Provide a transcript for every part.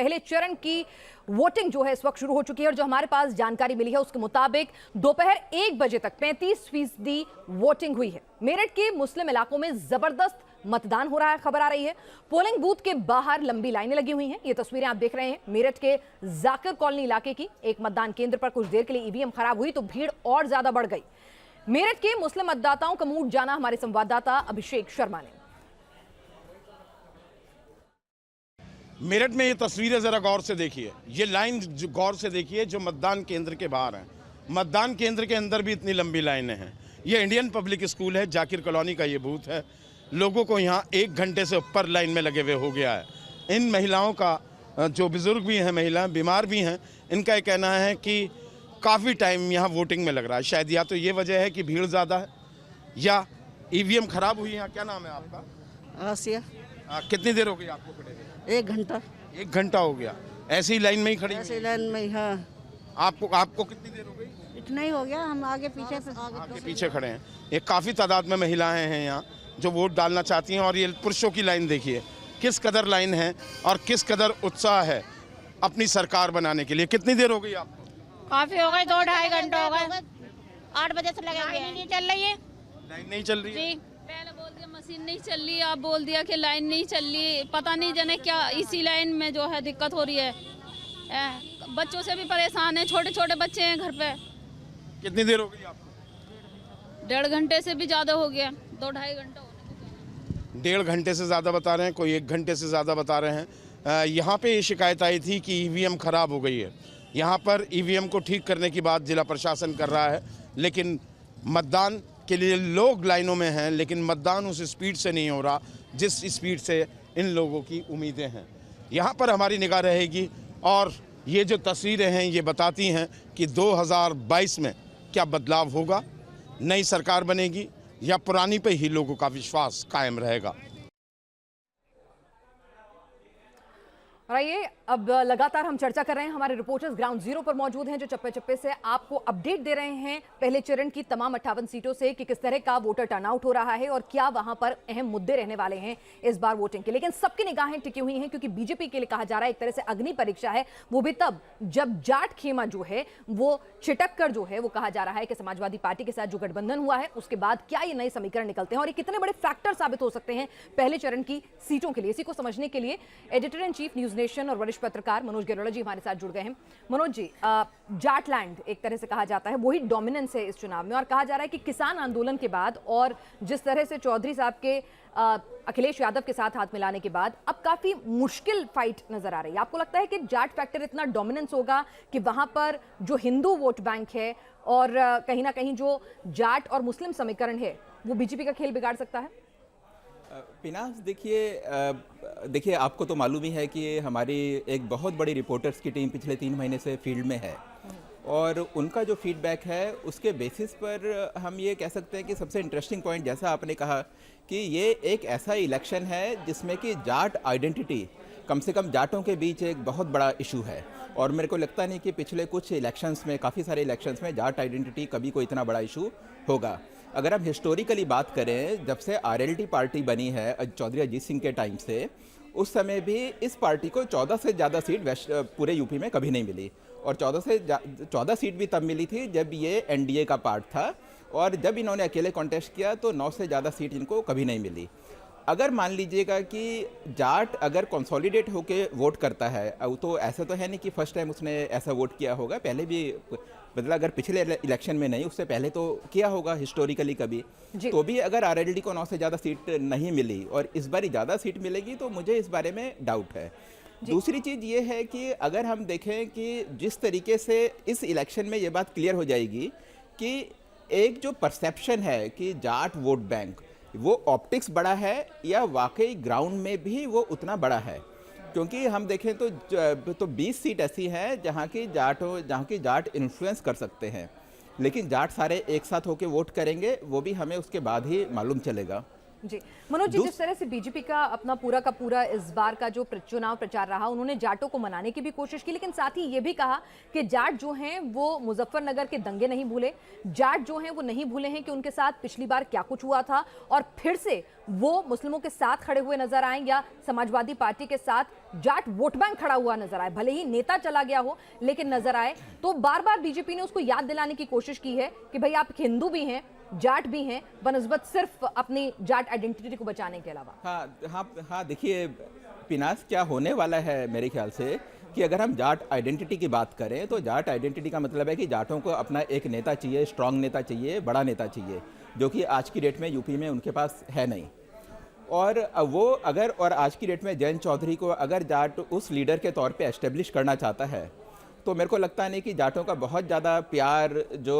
पहले चरण की वोटिंग जो है इस वक्त शुरू हो चुकी है और जो हमारे पास जानकारी मिली है उसके मुताबिक दोपहर 1 बजे तक 35% वोटिंग हुई है। मेरठ के मुस्लिम इलाकों में जबरदस्त मतदान हो रहा है, खबर आ रही है। पोलिंग बूथ के बाहर लंबी लाइनें लगी हुई हैं। ये तस्वीरें आप देख रहे हैं मेरठ के जाकिर कॉलोनी इलाके की। एक मतदान केंद्र पर कुछ देर के लिए ईवीएम खराब हुई तो भीड़ और ज्यादा बढ़ गई। मेरठ के मुस्लिम मतदाताओं का मूड जाना हमारे संवाददाता अभिषेक शर्मा ने। मेरठ में ये तस्वीरें जरा गौर से देखिए, ये लाइन गौर से देखिए जो मतदान केंद्र के बाहर है। मतदान केंद्र के अंदर भी इतनी लंबी लाइनें हैं। ये इंडियन पब्लिक स्कूल है, जाकिर कॉलोनी का ये बूथ है। लोगों को यहाँ 1 घंटे से ऊपर लाइन में लगे हुए हो गया है। इन महिलाओं का, जो बुजुर्ग भी हैं, महिलाएं बीमार भी हैं, इनका ये कहना है कि काफ़ी टाइम यहाँ वोटिंग में लग रहा है। शायद या तो ये वजह है कि भीड़ ज़्यादा है या ईवीएम खराब हुई है। क्या नाम है आपका? आसिया। कितनी देर हो गई आपको खड़े हुए? 1 घंटा। 1 घंटा हो गया ऐसी लाइन में ही खड़ी? ऐसी लाइन में, हाँ। आपको कितनी देर हो गई? इतना ही हो गया, हम आगे पीछे खड़े हैं। ये काफ़ी तादाद में महिलाएं हैं यहाँ जो वोट डालना चाहती हैं। और ये पुरुषों की लाइन देखिए किस कदर लाइन है और किस कदर उत्साह है अपनी सरकार बनाने के लिए। कितनी देर हो गई आपको? काफी हो गई, 2-2.5 घंटे हो गए। 8 बजे से लगे हुए हैं। नहीं चल रही है लाइन, नहीं चल रही है। जी, पहले बोल दिया मशीन नहीं चल रही, आप बोल दिया कि लाइन नहीं चल रही। पता नहीं जाने क्या इसी लाइन में जो है दिक्कत हो रही है। बच्चों से भी परेशान है, छोटे छोटे बच्चे हैं घर पे। कितनी देर हो गई आपको? 1.5 घंटे से भी ज्यादा हो गया, 2-2.5 घंटा। 1.5 घंटे से ज़्यादा बता रहे हैं, कोई 1 घंटे से ज़्यादा बता रहे हैं। यहाँ पे ये शिकायत आई थी कि ईवीएम खराब हो गई है। यहाँ पर ईवीएम को ठीक करने की बात जिला प्रशासन कर रहा है, लेकिन मतदान के लिए लोग लाइनों में हैं, लेकिन मतदान उस स्पीड से नहीं हो रहा जिस स्पीड से इन लोगों की उम्मीदें हैं। यहाँ पर हमारी निगाह रहेगी और ये जो तस्वीरें हैं ये बताती हैं कि 2022 में क्या बदलाव होगा, नई सरकार बनेगी या पुरानी पे ही लोगों का विश्वास कायम रहेगा। और आइए अब लगातार हम चर्चा कर रहे हैं। हमारे रिपोर्टर्स ग्राउंड जीरो पर मौजूद हैं जो चप्पे चप्पे से आपको अपडेट दे रहे हैं पहले चरण की तमाम 58 सीटों से कि किस तरह का वोटर टर्नआउट हो रहा है और क्या वहां पर अहम मुद्दे रहने वाले हैं इस बार वोटिंग के। लेकिन सबकी निगाहें टिकी हुई हैं क्योंकि बीजेपी के लिए कहा जा रहा है एक तरह से अग्नि परीक्षा है, वो भी तब जब जाट खेमा जो है वो छिटक कर जो है वो कहा जा रहा है कि समाजवादी पार्टी के साथ जो गठबंधन हुआ है उसके बाद क्या ये नए समीकरण निकलते हैं और ये कितने बड़े फैक्टर साबित हो सकते हैं पहले चरण की सीटों के लिए। इसी को समझने के लिए editor in chief news nation और वरिष्ठ पत्रकार मनोज गिरोला जी हमारे साथ जुड़ गए हैं। मनोज जी, जाटलैंड एक तरह से कहा जाता है वही डोमिनेंस है इस चुनाव में और कहा जा रहा है कि किसान आंदोलन के बाद और जिस तरह से चौधरी साहब के अखिलेश यादव के साथ हाथ मिलाने के बाद अब काफी मुश्किल फाइट नजर आ रही है। आपको लगता है कि जाट फैक्टर इतना डोमिनेंस होगा कि वहां पर जो हिंदू वोट बैंक है और कहीं ना कहीं जो जाट और मुस्लिम समीकरण है वो बीजेपी का खेल बिगाड़ सकता है? पिनास, देखिए आपको तो मालूम ही है कि हमारी एक बहुत बड़ी रिपोर्टर्स की टीम पिछले 3 महीने से फील्ड में है और उनका जो फीडबैक है उसके बेसिस पर हम ये कह सकते हैं कि सबसे इंटरेस्टिंग पॉइंट, जैसा आपने कहा कि ये एक ऐसा इलेक्शन है जिसमें कि जाट आइडेंटिटी कम से कम जाटों के बीच एक बहुत बड़ा इशू है। और मेरे को लगता नहीं कि पिछले कुछ इलेक्शंस में, काफ़ी सारे इलेक्शंस में जाट आइडेंटिटी कभी कोई इतना बड़ा इशू होगा। अगर हम हिस्टोरिकली बात करें, जब से आरएलडी पार्टी बनी है चौधरी अजीत सिंह के टाइम से, उस समय भी इस पार्टी को 14 से ज़्यादा सीट पूरे यूपी में कभी नहीं मिली और 14 सीट भी तब मिली थी जब ये एनडीए का पार्ट था और जब इन्होंने अकेले कॉन्टेस्ट किया तो 9 से ज़्यादा सीट इनको कभी नहीं मिली। अगर मान लीजिएगा कि जाट अगर कंसोलिडेट होके वोट करता है, तो ऐसा तो है नहीं कि फर्स्ट टाइम उसने ऐसा वोट किया होगा, पहले भी मतलब अगर पिछले इलेक्शन में नहीं उससे पहले तो किया होगा हिस्टोरिकली कभी, तो भी अगर आरएलडी को 9 से ज़्यादा सीट नहीं मिली और इस बार ज़्यादा सीट मिलेगी तो मुझे इस बारे में डाउट है। दूसरी चीज़ ये है कि अगर हम देखें कि जिस तरीके से इस इलेक्शन में ये बात क्लियर हो जाएगी कि एक जो परसेप्शन है कि जाट वोट बैंक वो ऑप्टिक्स बड़ा है या वाकई ग्राउंड में भी वो उतना बड़ा है, क्योंकि हम देखें तो 20 सीट ऐसी हैं जहाँ की जाट इन्फ्लुएंस कर सकते हैं, लेकिन जाट सारे एक साथ होकर वोट करेंगे वो भी हमें उसके बाद ही मालूम चलेगा। जी मनोज जी, जिस तरह से बीजेपी का अपना पूरा का पूरा इस बार का जो चुनाव प्रचार रहा, उन्होंने जाटों को मनाने की भी कोशिश की, लेकिन साथ ही ये भी कहा कि जाट जो हैं वो मुजफ्फरनगर के दंगे नहीं भूले, जाट जो हैं वो नहीं भूले हैं कि उनके साथ पिछली बार क्या कुछ हुआ था, और फिर से वो मुस्लिमों के साथ खड़े हुए नजर आए या समाजवादी पार्टी के साथ जाट वोट बैंक खड़ा हुआ नजर आए, भले ही नेता चला गया हो लेकिन नजर आए। तो बार बार बीजेपी ने उसको याद दिलाने की कोशिश की है कि भाई आप हिंदू भी हैं, जाट भी हैं, बनस्बत सिर्फ अपनी जाट आइडेंटिटी को बचाने के अलावा। हाँ, देखिए पिनास, क्या होने वाला है मेरे ख्याल से कि अगर हम जाट आइडेंटिटी की बात करें तो जाट आइडेंटिटी का मतलब है कि जाटों को अपना एक नेता चाहिए, स्ट्रांग नेता चाहिए, बड़ा नेता चाहिए, जो कि आज की डेट में यूपी में उनके पास है नहीं। और वो अगर, और आज की डेट में जयंत चौधरी को अगर जाट उस लीडर के तौर पे एस्टेब्लिश करना चाहता है तो मेरे को लगता नहीं कि जाटों का बहुत ज़्यादा प्यार जो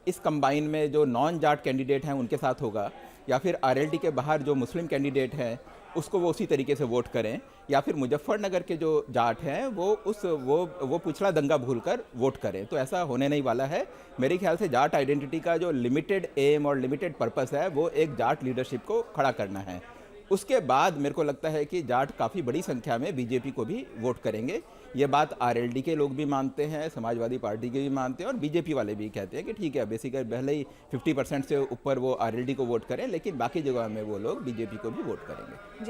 इस कंबाइन में जो नॉन जाट कैंडिडेट हैं उनके साथ होगा, या फिर आरएलडी के बाहर जो मुस्लिम कैंडिडेट हैं उसको वो उसी तरीके से वोट करें, या फिर मुजफ्फरनगर के जो जाट हैं वो पिछला दंगा भूलकर वोट करें। तो ऐसा होने नहीं वाला है। मेरे ख्याल से जाट आइडेंटिटी का जो लिमिटेड एम और लिमिटेड पर्पस है वो एक जाट लीडरशिप को खड़ा करना है। उसके बाद मेरे को लगता है कि जाट काफ़ी बड़ी संख्या में बीजेपी को भी वोट करेंगे। ये बात आरएलडी के लोग भी मानते हैं, समाजवादी पार्टी के भी मानते हैं, और बीजेपी वाले भी कहते हैं कि ठीक है, बेसिकली भले ही 50% से ऊपर वो आरएलडी को वोट करें, लेकिन बाकी जगह में वो लोग बीजेपी को भी वोट करेंगे।